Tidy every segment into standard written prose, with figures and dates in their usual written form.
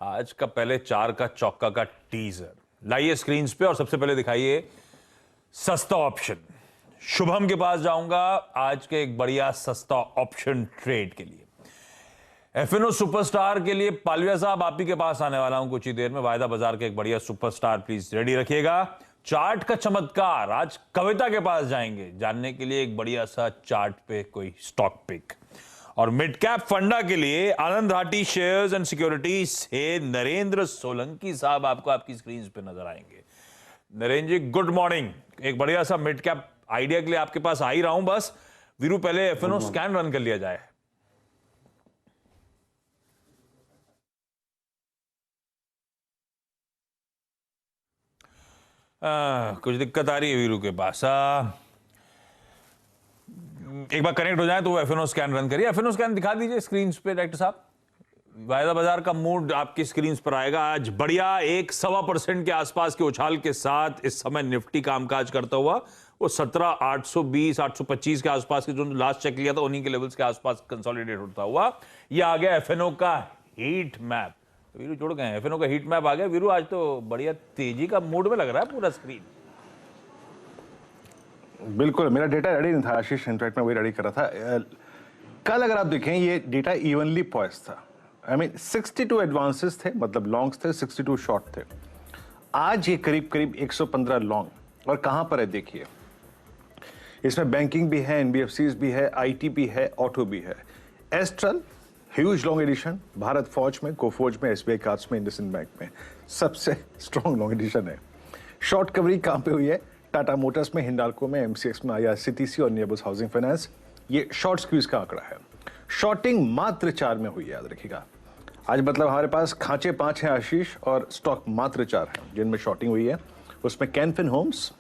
आज का पहले 4 का चौका का टीजर लाइए स्क्रीन पे और सबसे पहले दिखाइए सस्ता ऑप्शन। शुभम के पास जाऊंगा आज के एक बढ़िया सस्ता ऑप्शन ट्रेड के लिए। एफएनओ सुपरस्टार के लिए पालविया साहब आप ही के पास आने वाला हूं कुछ ही देर में। वायदा बाजार के एक बढ़िया सुपरस्टार प्लीज रेडी रखिएगा। चार्ट का चमत्कार आज कविता के पास जाएंगे जानने के लिए एक बढ़िया सा चार्ट पे कोई स्टॉक पिक। और मिड कैप फंडा के लिए आनंद राठी शेयर्स एंड सिक्योरिटीज से नरेंद्र सोलंकी साहब आपको आपकी स्क्रीन पे नजर आएंगे। नरेंद्र जी गुड मॉर्निंग। एक बढ़िया सा मिड कैप आइडिया के लिए आपके पास आ ही रहा हूं। बस वीरू पहले एफएनओ स्कैन रन कर लिया जाए। कुछ दिक्कत आ रही है वीरू के पास। एक बार कनेक्ट हो जाए तो एफएनओ स्कैन रन करिए। एफएनओ स्कैन दिखा दीजिए स्क्रीन पे डायरेक्टर साहब। वायदा बाजार का मूड आपकी स्क्रीन पर आएगा। आज बढ़िया एक 1.25% के आसपास के उछाल के साथ इस समय निफ्टी कामकाज करता हुआ वो 17,820 825 के आसपास के जो लास्ट चेक लिया था उन्हीं के लेवल्स के आसपास कंसोलिडेट होता हुआ ये आ गया एफएनओ का हीट मैप। वीरू जोड़ गए एफएनओ का हीट मैप आ गया। वीरू आज तो बढ़िया तेजी का मूड में लग रहा है पूरा स्क्रीन। बिल्कुल मेरा डेटा रेडी नहीं था आशीष, इनफैक्ट मैं वही रेडी कर रहा था। कल अगर आप देखें ये डेटा इवनली पॉइज था। आई मीन 62 एडवांसेस थे, मतलब लॉन्ग्स थे, 62 शॉर्ट थे। आज ये करीब करीब 115 लॉन्ग। और कहां पर है देखिए, इसमें बैंकिंग भी है, एनबीएफसीज भी है, आईटी भी है, ऑटो भी है। Astral huge long addition, Bharat फौज में, कोफोज में, एसबीआई कार्ड्स में, इंडसइंड बैंक में सबसे स्ट्रॉन्ग लॉन्ग एडिशन है। शॉर्ट कवरिंग कहां पे हुई है? टाटा मोटर्स में, हिंडाल्को में, एमसीएक्स में, आईआरसीटीसी और नियबस हाउसिंग फाइनेंस। ये शॉर्ट स्क्यूज का आंकड़ा है। शॉर्टिंग मात्र 4 में हुई है, याद रखिएगा। आज मतलब हमारे पास खांचे 5 हैं आशीष और स्टॉक मात्र 4 हैं जिनमें शॉर्टिंग हुई है। उसमें Canfin Homes,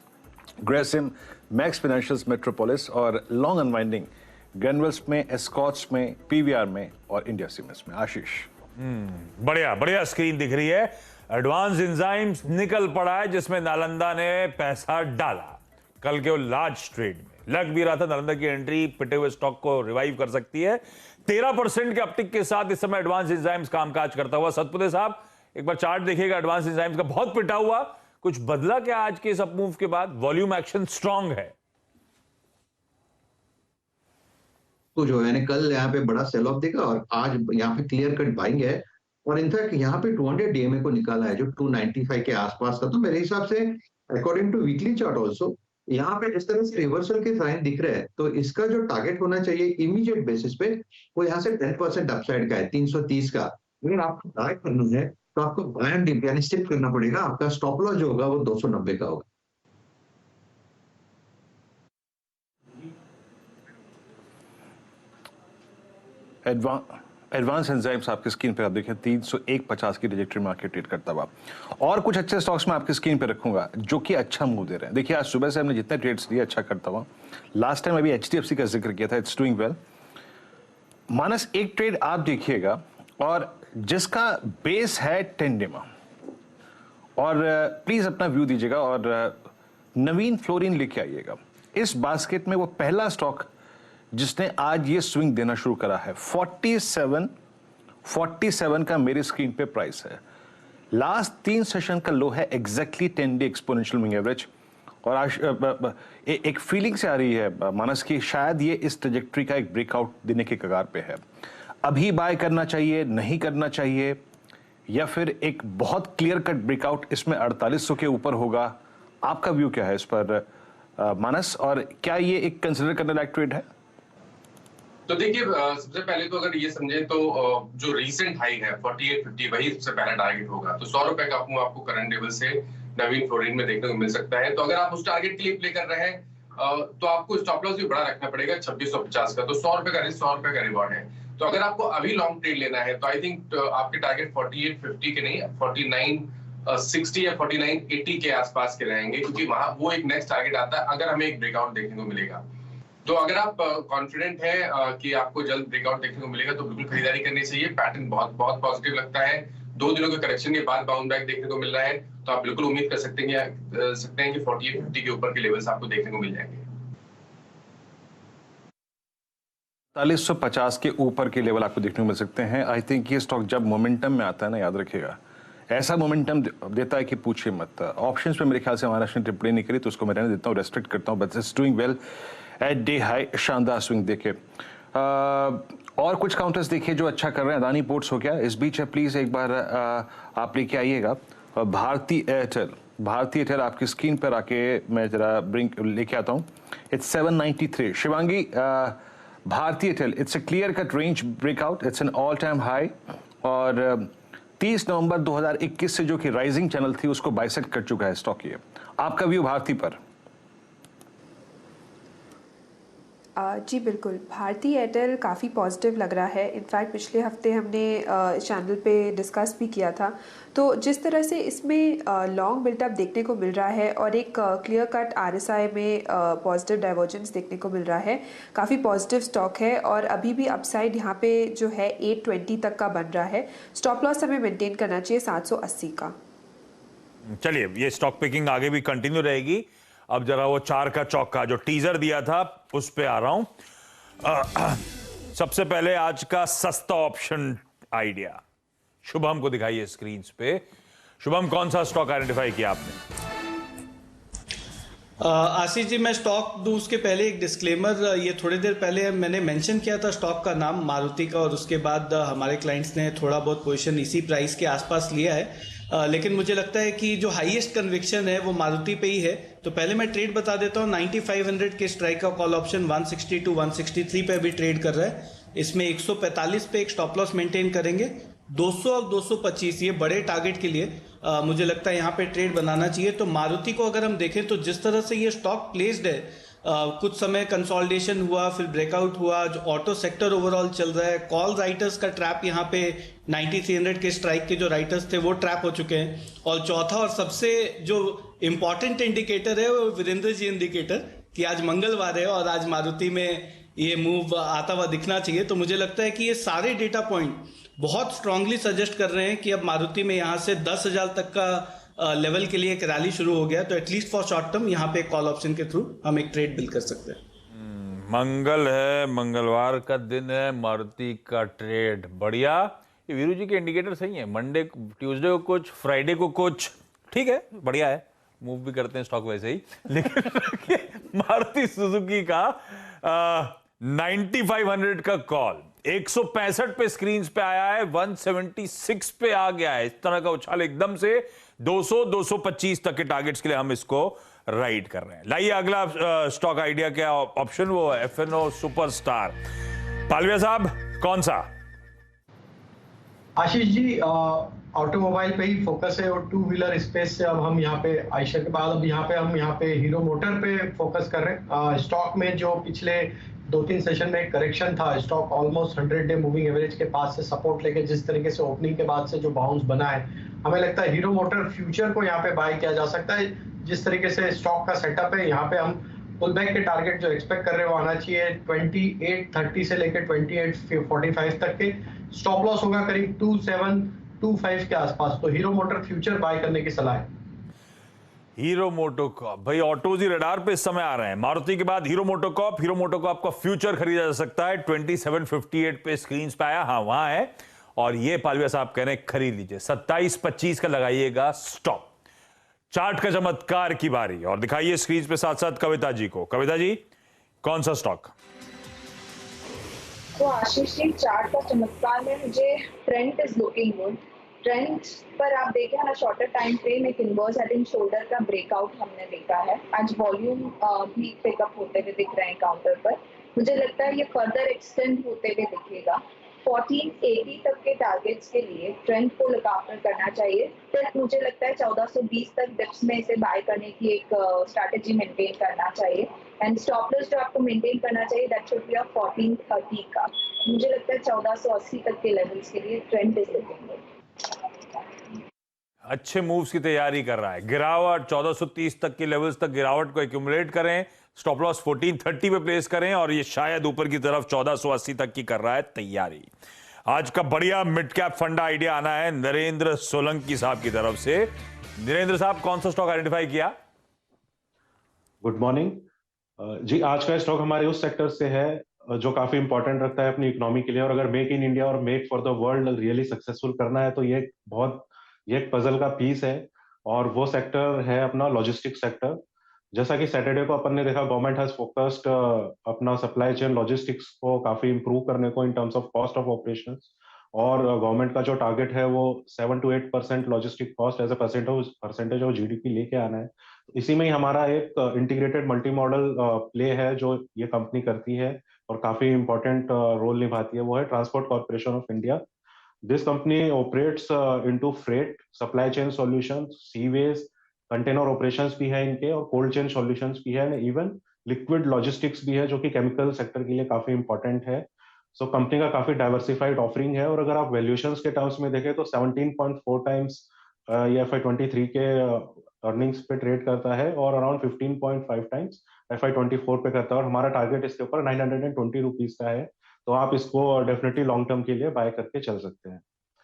Grasim, Max Financials, Metropolis और लॉन्ग अनवाइंडिंग ग्रेनुअल्स में, एस्कॉट्स में, पीवीआर में और इंडिया सीमेंट्स में। आशीष बढ़िया बढ़िया स्क्रीन दिख रही है। एडवांस एंजाइम्स निकल पड़ा है जिसमें नालंदा ने पैसा डाला। कल के वो लार्ज ट्रेड में लग भी रहा था नालंदा की एंट्री पिटे हुए स्टॉक को रिवाइव कर सकती है। 13% के अपटिक के साथ इस समय एडवांस एंजाइम्स कामकाज करता हुआ। सतपुते साहब एक बार चार्ट देखिएगा एडवांस एंजाइम्स का। बहुत पिटा हुआ, कुछ बदला क्या आज के इस अपमूव के बाद? वॉल्यूम एक्शन स्ट्रांग है तो जो है कल यहाँ पे बड़ा सेल ऑफ देखा और आज यहाँ पे क्लियर कट बाइंग है। और इनफैक्ट यहाँ पे 200 डीएमए को निकाला है जो 295 के आसपास था। तो मेरे हिसाब से according to weekly chart also यहाँ पे जिस तरह से रिवर्सल के साइन दिख रहे हैं तो इसका जो टारगेट होना चाहिए इमीडिएट बेसिस पे वो यहाँ से 10% अपसाइड का है, 330 का। अगर आपको बाय करना है तो आपको बाय एंड डिप यानी स्टिक करना पड़ेगा। आपका स्टॉप लॉस जो होगा वो 290 का होगा। एडवांस एंजाइम्स आपकी स्क्रीन पे आप देखें 301.50 की ट्रैजेक्टरी में आके ट्रेड करता हुआ। और कुछ अच्छे स्टॉक्स में आपकी स्क्रीन पे रखूंगा जो कि अच्छा मूव दे रहे हैं। देखिए आज सुबह से हमने जितने ट्रेड्स लिए अच्छा करता हुआ। लास्ट टाइम अभी एचडीएफसी का जिक्र किया था, इट्स डूइंग वेल। मानस एक ट्रेड आप देखिएगा और जिसका बेस है टेंडेमा। और प्लीज अपना व्यू दीजिएगा और नवीन फ्लोरिन लेके आइएगा। इस बास्केट में वो पहला स्टॉक जिसने आज ये स्विंग देना शुरू करा है। 47 का मेरी स्क्रीन पे प्राइस है। लास्ट 3 सेशन का लो है exactly 10 day exponential moving average. और आज एक फीलिंग से आ रही है मानस की शायद ये इस ट्रैजेक्टरी का एक ब्रेकआउट देने के कगार पे है। अभी बाय करना चाहिए, नहीं करना चाहिए, या फिर एक बहुत क्लियर कट ब्रेकआउट इसमें 4800 के ऊपर होगा? आपका व्यू क्या है इस पर मानस? और क्या ये एक कंसिडर करने लायक ट्रेड है? तो देखिए सबसे पहले तो अगर ये समझे तो जो रीसेंट हाई है 4850 वही सबसे पहला टारगेट होगा। तो 100 रुपए का आपको करंट लेवल से नवीन फ्लोरिन में देखने को मिल सकता है। तो अगर आप उस टारगेट के लिए प्ले कर रहे हैं तो आपको स्टॉप लॉस भी बड़ा रखना पड़ेगा 2650 का। तो 100 रुपए का रिस्क, 100 रुपए का रिवॉर्ड है। तो अगर आपको अभी लॉन्ग ट्रेड लेना है तो आई थिंक आपके टारगेट 4850 के नहीं 4960 या 4980 के आसपास के रहेंगे, क्योंकि वहां वो एक नेक्स्ट टारगेट आता है अगर हमें एक ब्रेकआउट देखने को मिलेगा। तो अगर आप कॉन्फिडेंट है कि आपको जल्द ब्रेकआउट देखने को मिलेगा तो बिल्कुल खरीदारी करनी चाहिए। पैटर्न बहुत बहुत पॉजिटिव लगता है। 2 दिनों के करेक्शन के बाद बाउंड बैक देखने को मिल रहा है। तो आप बिल्कुल उम्मीद कर सकते हैं कि 4850 के ऊपर के लेवल्स आपको देखने को मिल जाएंगे। 4150 के ऊपर के लेवल आपको देखने को मिल सकते हैं। आई थिंक ये स्टॉक जब मोमेंटम में आता है ना, याद रखिएगा, ऐसा मोमेंटम देता है कि पूछिए मत। ऑप्शंस पे मेरे ख्याल से महाराष्ट्र ने टिप्पणी नहीं करी तो उसको मैं रहने देता हूँ, रेस्ट्रिक्ट करता हूँ, but it's doing well at day high, शानदार स्विंग देखे। और कुछ काउंटर्स देखिए जो अच्छा कर रहे हैं। अदानी पोर्ट्स हो गया, इस बीच प्लीज एक बार आप लेके आइएगा भारती एयरटेल आपकी स्क्रीन पर आके मैं जरा लेके आता हूँ। It's 793। Shivangi, Bharti Airtel, it's a clear cut range breakout, it's an all time high, और 30 नवंबर 2021 से जो कि राइजिंग चैनल थी उसको बाइसेक्ट कर चुका है स्टॉक। ये आपका व्यू भारती पर? जी बिल्कुल, भारती एयरटेल काफ़ी पॉजिटिव लग रहा है। इनफैक्ट पिछले हफ्ते हमने चैनल पे डिस्कस भी किया था। तो जिस तरह से इसमें लॉन्ग बिल्टअप देखने को मिल रहा है और एक क्लियर कट आरएसआई में पॉजिटिव डाइवर्जेंस देखने को मिल रहा है, काफ़ी पॉजिटिव स्टॉक है और अभी भी अपसाइड यहाँ पे जो है 820 तक का बन रहा है। स्टॉप लॉस हमें मेंटेन करना चाहिए 780 का। चलिए, ये स्टॉक पिकिंग आगे भी कंटिन्यू रहेगी। अब जरा वो 4 का चौका जो टीजर दिया था उस पे आ रहा हूं। सबसे पहले आज का सस्ता ऑप्शन आइडिया शुभम को दिखाइए स्क्रीन पे। शुभम, कौन सा स्टॉक आइडेंटिफाई किया आपने? आशीष जी, मैं स्टॉक दूं उसके पहले एक डिस्क्लेमर। ये थोड़ी देर पहले मैंने मेंशन किया था स्टॉक का नाम मारुति का, और उसके बाद हमारे क्लाइंट्स ने थोड़ा बहुत पोजीशन इसी प्राइस के आसपास लिया है। लेकिन मुझे लगता है कि जो हाईएस्ट कन्विक्शन है वो मारुति पे ही है। तो पहले मैं ट्रेड बता देता हूँ। 9500 के स्ट्राइक का कॉल ऑप्शन 160 to 163 पे अभी ट्रेड कर रहा है। इसमें 145 पे एक स्टॉप लॉस मेंटेन करेंगे। 200 और 225 ये बड़े टारगेट के लिए मुझे लगता है यहाँ पे ट्रेड बनाना चाहिए। तो मारुति को अगर हम देखें तो जिस तरह से ये स्टॉक प्लेस्ड है, कुछ समय कंसोलिडेशन हुआ, फिर ब्रेकआउट हुआ, जो ऑटो सेक्टर ओवरऑल चल रहा है, कॉल राइटर्स का ट्रैप यहाँ पे 9300 के स्ट्राइक के जो राइटर्स थे वो ट्रैप हो चुके हैं। और चौथा और सबसे जो इम्पॉर्टेंट इंडिकेटर है वो वीरेंद्र जी इंडिकेटर, कि आज मंगलवार है और आज मारुति में ये मूव आता हुआ दिखना चाहिए। तो मुझे लगता है कि ये सारे डेटा पॉइंट बहुत स्ट्रांगली सजेस्ट कर रहे हैं कि अब मारुति में यहाँ से 10,000 तक का लेवल के लिए एक रैली शुरू हो गया। तो एटलीस्ट फॉर शॉर्ट टर्म यहाँ पे कॉल ऑप्शन के थ्रू हम एक ट्रेड बिल्ड कर सकते हैं। मंगल है, मंगलवार का दिन है, मारुति का ट्रेड बढ़िया। ये वीरू जी के इंडिकेटर सही है। मंडे ट्यूसडे को कुछ, फ्राइडे को कुछ, ठीक है, बढ़िया है। मूव भी करते हैं स्टॉक वैसे ही। लेकिन मारुति सुजुकी का 9500 का कॉल 165 पे स्क्रीन पे आया है, 176 पे आ गया है। इस तरह का उछाल एकदम से 200-225 तक के टारगेट्स के लिए हम इसको राइड कर रहे हैं। लाइए अगला स्टॉक आइडिया क्या ऑप्शन, वो एफएनओ सुपरस्टार। पालविया साहब, कौन सा? आशीष जी, ऑटोमोबाइल पे ही फोकस है और टू व्हीलर स्पेस से अब हम यहाँ पे आयशा के बाद अब यहाँ पे हीरो मोटर पे फोकस कर रहे हैं। स्टॉक में जो पिछले 2-3 सेशन में करेक्शन था, stock almost 100 day moving average के पास से सपोर्ट लेके जिस तरीके से ओपनिंग के बाद से जो बाउंस बना है, हमें लगता है हीरो मोटर फ्यूचर को यहाँ पे बाय किया जा सकता है। जिस तरीके से स्टॉक का सेटअप है, यहाँ पे हम पुल बैक के टारगेट जो एक्सपेक्ट कर रहे हैं वो आना चाहिए 2830 से लेकर 2845 तक के। स्टॉप लॉस होगा करीब 2725 के आसपास। तो हीरो मोटर फ्यूचर बाय करने की सलाह है। हीरो मोटोकॉर्प, भाई ऑटोज ही रडार पे इस समय आ रहे हैं। मारुति के बाद हीरो मोटोकॉर्प का फ्यूचर खरीदा जा सकता है। 2758 पे स्क्रीन पे आया, हाँ वहां है। और ये पालविया साहब कह रहे हैं खरीद लीजिए। 2725 का लगाइएगा स्टॉप। चार्ट का चमत्कार की बारी, और दिखाइए स्क्रीन पे साथ साथ कविता जी को। कविता जी, कौन सा स्टॉक? तो आशीष जी, चार्ट का चमत्कार में मुझे trend is looking good. Trend पर आप देखें ना, शॉर्टर टाइम फ्रेम एक इनवर्स हेड एंड शोल्डर का ब्रेकआउट हमने देखा है। आज वॉल्यूम भी पिकअप होते हुए दिख रहे हैं काउंटर पर। मुझे लगता है ये फर्दर एक्सटेंड होते हुए दिखेगा। 1480 तक के टारगेट्स के लिए ट्रेंड को लुक आफ्टर करना चाहिए। फिर मुझे लगता है 1420 तक डिप्स में इसे बाय करने की एक स्ट्रैटेजी मेंटेन करना चाहिए। एंड स्टॉप लॉस जो आपको मेंटेन करना चाहिए दैट शुड बी 1430 का। मुझे लगता है 1480 तक के लेवल्स के लिए ट्रेंड इज लुकिंग गुड। अच्छे मूव्स की तैयारी कर रहा है। गिरावट 1430 तक के लेवल्स तक गिरावट को एक्यूमुलेट करें, स्टॉप लॉस 1430 पे प्लेस करें, और ये शायद ऊपर की तरफ 1480 तक की कर रहा है तैयारी। आज का बढ़िया मिड कैप फंडा आइडिया आना है नरेंद्र सोलंकी साहब की तरफ से। नरेंद्र साहब, कौन सा स्टॉक आइडेंटिफाई किया? गुड मॉर्निंग जी। आज का स्टॉक हमारे उस सेक्टर से है जो काफी इंपॉर्टेंट रखता है अपनी इकोनॉमी के लिए। और अगर मेक इन इंडिया और make for the world really successful करना है तो ये एक पजल का पीस है, और वो सेक्टर है अपना लॉजिस्टिक सेक्टर। जैसा कि सैटरडे को अपन ने देखा, गवर्नमेंट हैज फोकस्ड अपना सप्लाई चेन लॉजिस्टिक्स को काफी इंप्रूव करने को in terms of cost of operations, और गवर्नमेंट का जो टारगेट है वो 7 to 8% logistic cost as a percentage of GDP लेके आना है। इसी में ही हमारा एक इंटीग्रेटेड मल्टी मॉडल प्ले है जो ये कंपनी करती है और काफी इंपॉर्टेंट रोल निभाती है, वो है transport corporation of India. This company operates into freight, supply chain solutions, sewage, container operations भी है इनके, और कोल्ड चेन सॉल्यूशंस भी है, इवन लिक्विड लॉजिस्टिक्स भी है जो कि केमिकल सेक्टर के लिए काफी इंपॉर्टेंट है। सो कंपनी का काफी डाइवर्सिफाइड ऑफरिंग है, और अगर आप वैल्यूएशंस के टर्म्स में देखें तो 17.4 टाइम्स ये FY23 के अर्निंग्स पे ट्रेड करता है, और अराउंड 15.5 टाइम्स FY24 पे करता है, और हमारा टारगेट इसके ऊपर 920 रुपीज का है। तो आप इसको डेफिनेटली लॉन्ग टर्म के लिए बाय करके चल सकते हैं।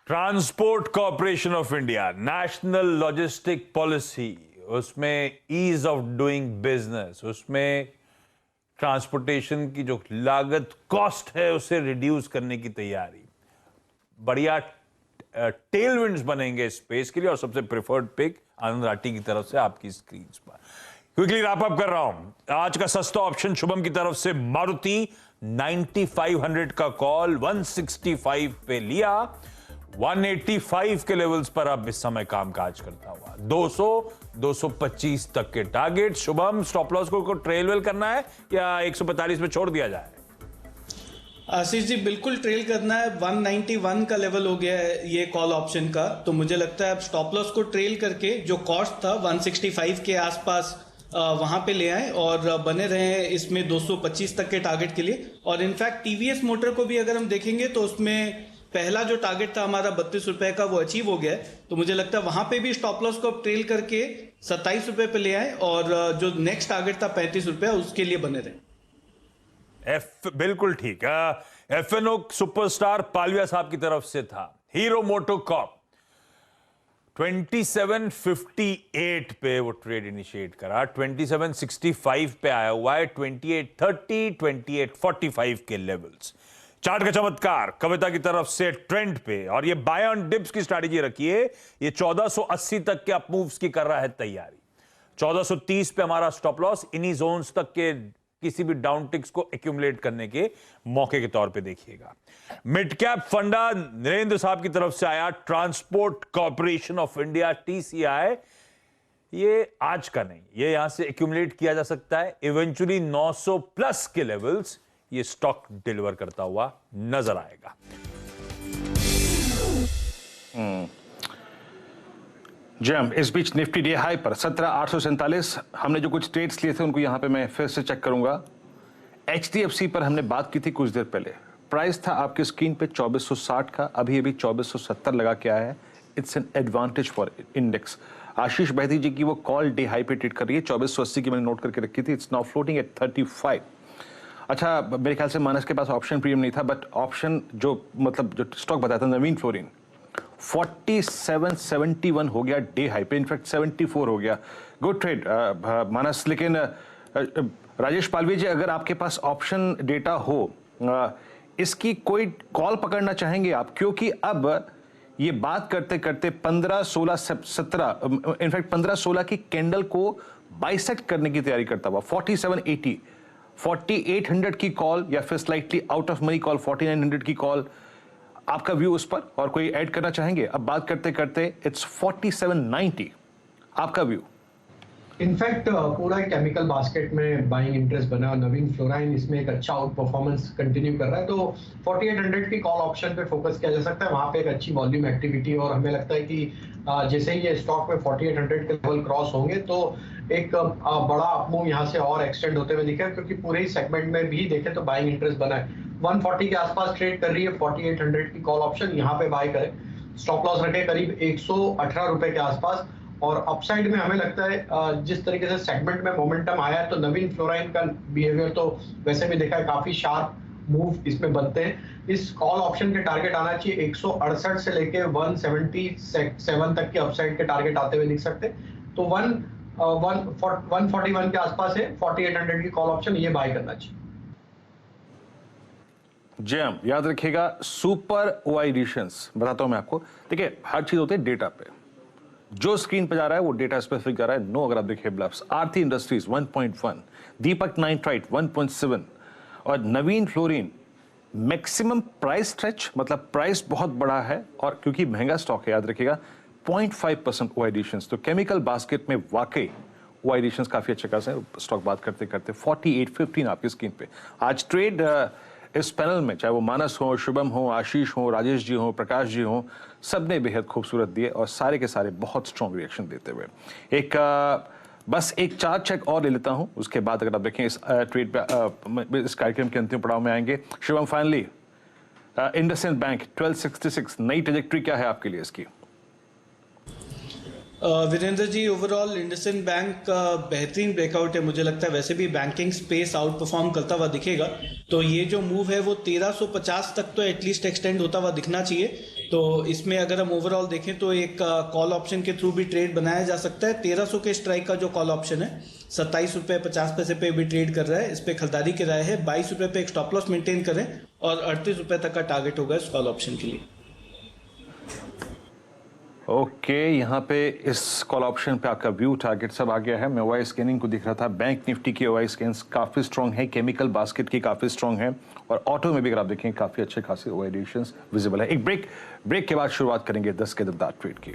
Transport corporation of India, national logistic policy, उसमें ईज ऑफ डूइंग बिजनेस, उसमें ट्रांसपोर्टेशन की जो लागत कॉस्ट है उसे रिड्यूस करने की तैयारी। बढ़िया टेलविंड्स बनेंगे स्पेस के लिए, और सबसे प्रेफर्ड पिक आनंद राठी की तरफ से आपकी स्क्रीन पर। क्विकली रैप अप कर रहा हूं। आज का सस्ता ऑप्शन शुभम की तरफ से मारुति 9500 का कॉल 165 पे लिया, 185 के लेवल्स पर अब इस समय कामकाज करता हुआ 200-225 तक के टारगेट। शुभम, स्टॉप लॉस को ट्रेल वेल करना है या 145 पे छोड़ दिया जाए? आशीष जी, बिल्कुल ट्रेल करना है। 191 का लेवल हो गया है ये कॉल ऑप्शन का, तो मुझे लगता है अब स्टॉप लॉस को ट्रेल करके जो कॉस्ट था 165 के आसपास वहां पे ले आए और बने रहे इसमें 225 तक के टारगेट के लिए। और इनफैक्ट टीवीएस मोटर को भी अगर हम देखेंगे तो उसमें पहला जो टारगेट था हमारा 32 रुपए का, वो अचीव हो गया है। तो मुझे लगता है वहां पे भी स्टॉप लॉस को ट्रेल करके 27 रुपए पे ले आए, और जो नेक्स्ट टारगेट था 35 रुपए, उसके लिए बने रहे। बिल्कुल ठीक है। FNO सुपरस्टार पालविया साहब की तरफ से था। हीरो मोटोकॉर्प 2758 पे वो ट्रेड इनिशिएट करा, 2765 पे आया हुआ है, 2830, 2845 के लेवल्स। चार्ट का चमत्कार कविता की तरफ से ट्रेंड पे, और ये बाय ऑन डिप्स की स्ट्रैटेजी रखिए। ये 1480 तक के अपमूव्स की कर रहा है तैयारी। 1430 पे हमारा स्टॉप लॉस, इन्हीं जोन्स तक के किसी भी डाउन टिक्स को एक्यूमुलेट करने के मौके के तौर पे देखिएगा। मिड कैप फंडा नरेंद्र साहब की तरफ से आया, transport corporation of India TCI। ये आज का नहीं, ये यहां से एक्यूमुलेट किया जा सकता है। इवेंचुअली 900 प्लस के लेवल्स ये स्टॉक डिलीवर करता हुआ नजर आएगा। जैम इस बीच निफ्टी डे हाई पर 17,847। हमने जो कुछ ट्रेड्स लिए थे उनको यहां पे मैं फिर से चेक करूंगा। HDFC पर हमने बात की थी कुछ देर पहले, प्राइस था आपकी स्क्रीन पे 2460 का, अभी 2470 लगा के आया है। It's an advantage for index. Ashish Baidi ji की वो कॉल डे हाई पे ट्रेड कर रही है, 2480 की मैंने नोट करके रखी थी। It's now floating at 35। अच्छा, मेरे ख्याल से मानस के पास ऑप्शन प्रीमियम नहीं था, बट ऑप्शन जो मतलब जो स्टॉक बताया था नवीन फ्लोरिन 4771 हो गया डे हाई पे, इनफैक्ट 74 हो गया। गुड ट्रेड मानस। लेकिन राजेश पालवी जी, अगर आपके पास ऑप्शन डेटा हो, इसकी कोई कॉल पकड़ना चाहेंगे आप? क्योंकि अब ये बात करते करते 15, 16, 17, इनफैक्ट 15, 16 की कैंडल को बाइसेक्ट करने की तैयारी करता हुआ 4780, 4800 की कॉल, या फिर slightly out of money call 4900 की कॉल। आपका व्यू उस पर, और कोई ऐड करना चाहेंगे? अब बात करते करते इट्स 4790, आपका व्यू? इनफैक्ट पूरा केमिकल बास्केट में बाइंग इंटरेस्ट बना, और नवीन फ्लोराइन इसमें एक अच्छा आउट परफॉर्मेंस कंटिन्यू कर रहा है। तो 4800 की कॉल ऑप्शन पे फोकस किया जा सकता है, वहां पे एक अच्छी वॉल्यूम एक्टिविटी, और हमें लगता है कि जैसे ही ये स्टॉक में 4800 के लेवल क्रॉस होंगे तो एक बड़ा अपमूव यहाँ से और एक्सटेंड होते हुए दिखेगा, क्योंकि पूरे ही सेगमेंट में भी देखें तो बाइंग इंटरेस्ट बना है। 140 के आसपास ट्रेड कर रही है 4800 की कॉल ऑप्शन, यहाँ पे बाय करें। स्टॉप लॉस रखे करीब 118 रुपए के आसपास, और अपसाइड में हमें लगता है जिस तरीके से सेगमेंट में मोमेंटम आया है, तो नवीन फ्लोराइन का बिहेवियर तो वैसे भी देखा है, काफी शार्प मूव इसमें बनते हैं। इस कॉल ऑप्शन के टारगेट आना चाहिए 168 से लेके 177 तक के अपसाइड के टारगेट आते हुए दिख सकते हैं। तो 141 के आसपास है 4800 की कॉल ऑप्शन, ये बाय करना चाहिए। जैम याद रखिएगा, सुपर ओआई एडिशंस बताता हूं मैं आपको। देखिए हर चीज होती है डेटा पे, जो स्क्रीन पे जा रहा है वो डेटा स्पेसिफिक जा रहा है। नो अगर आप देखिए ब्लफ्स, आरती इंडस्ट्रीज 1.1, दीपक नाइट्राइट 1.7 और नवीन फ्लोरीन मैक्सिमम प्राइस स्ट्रेच, मतलब प्राइस बहुत बड़ा है और क्योंकि महंगा स्टॉक है याद रखिएगा 0.5% ओआई एडिशंस। तो केमिकल बास्केट में वाकई ओआई एडिशंस काफी अच्छे खासे स्टॉक बात करते करते 48.15 आपकी स्क्रीन पे। आज ट्रेड इस पैनल में चाहे वो मानस हो, शुभम हो, आशीष हो, राजेश जी हो, प्रकाश जी हो, सबने बेहद खूबसूरत दिए और सारे के सारे बहुत स्ट्रॉन्ग रिएक्शन देते हुए। एक बस एक चार्ट चेक और ले लेता हूं, उसके बाद अगर आप देखें इस ट्रेड पे इस कार्यक्रम के अंतिम पड़ाव में आएंगे। शुभम फाइनली इंडसइंड बैंक 1266 नई ट्रेजेक्ट्री क्या है आपके लिए इसकी? वीरेंद्र जी, ओवरऑल इंडसइंड बैंक बेहतरीन ब्रेकआउट है। मुझे लगता है वैसे भी बैंकिंग स्पेस आउट परफॉर्म करता हुआ दिखेगा, तो ये जो मूव है वो 1350 तक तो एटलीस्ट एक्सटेंड होता हुआ दिखना चाहिए। तो इसमें अगर हम ओवरऑल देखें तो एक कॉल ऑप्शन के थ्रू भी ट्रेड बनाया जा सकता है। 1300 के स्ट्राइक का जो कॉल ऑप्शन है 27 रुपये 50 पैसे पे भी ट्रेड कर रहा है। इस पर खरीदारी की राय है। 22 रुपये पे एक स्टॉप लॉस मेंटेन करें और 38 रुपये तक का टारगेट होगा इस कॉल ऑप्शन के लिए। ओके, यहाँ पे इस कॉल ऑप्शन पे आपका व्यू टारगेट सब आ गया है। मैं ओआई स्कैनिंग को दिख रहा था, बैंक निफ्टी की ओआई स्कैन्स काफ़ी स्ट्रॉन्ग है, केमिकल बास्केट की काफ़ी स्ट्रॉन्ग है और ऑटो में भी अगर आप देखें काफ़ी अच्छे खासे ओआई एडिशंस विजिबल है। एक ब्रेक के बाद शुरुआत करेंगे 10 के दमदार ट्रेड की।